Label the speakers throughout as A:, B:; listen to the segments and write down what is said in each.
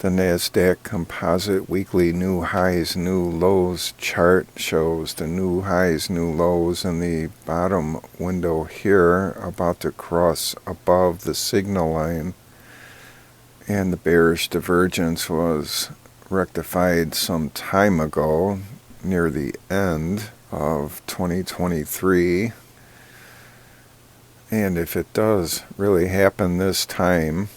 A: The Nasdaq Composite Weekly New Highs, New Lows chart shows the new highs, new lows in the bottom window here about to cross above the signal line. And the bearish divergence was rectified some time ago, near the end of 2023. And if it does really happen this time,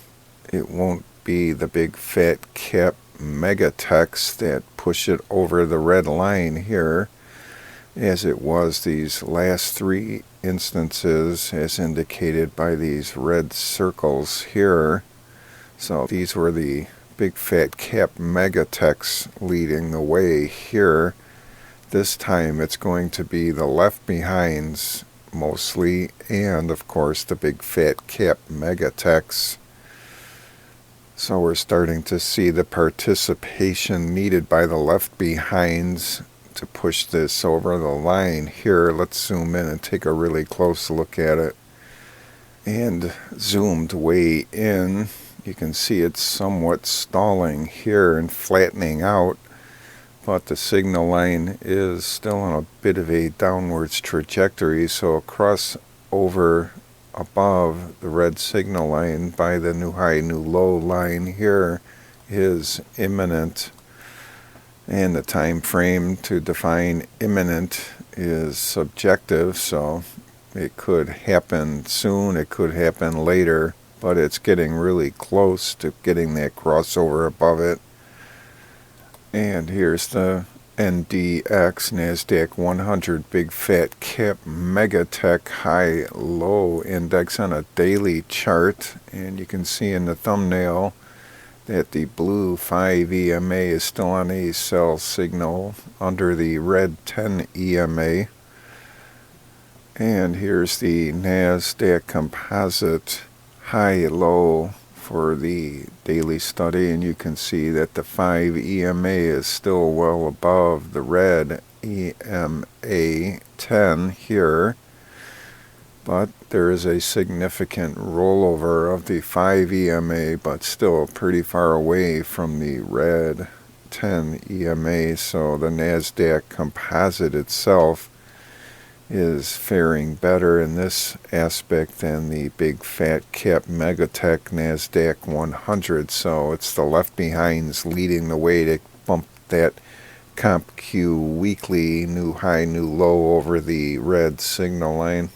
A: it won't be the big fat cap mega techs that push it over the red line here, as it was these last three instances, as indicated by these red circles here. So these were the big fat cap mega techs leading the way here. This time it's going to be the left behinds mostly, and of course the big fat cap mega techs. So we're starting to see the participation needed by the left behinds to push this over the line here. Let's zoom in and take a really close look at it. And zoomed way in, you can see it's somewhat stalling here and flattening out, but the signal line is still on a bit of a downwards trajectory, so a crossover above the red signal line by the new high, new low line here is imminent. And the time frame to define imminent is subjective, so it could happen soon, it could happen later, but it's getting really close to getting that crossover above it. And here's the NDX, Nasdaq 100 Big Fat Cap Mega Tech High Low Index on a daily chart. And you can see in the thumbnail that the blue 5 EMA is still on a sell signal under the red 10 EMA. And here's the Nasdaq Composite High Low for the daily study, and you can see that the 5 EMA is still well above the red EMA 10 here, but there is a significant rollover of the 5 EMA, but still pretty far away from the red 10 EMA, so the Nasdaq Composite itself is faring better in this aspect than the big fat cap megatech Nasdaq 100. So it's the left behinds leading the way to bump that ComQ weekly new high, new low over the red signal line.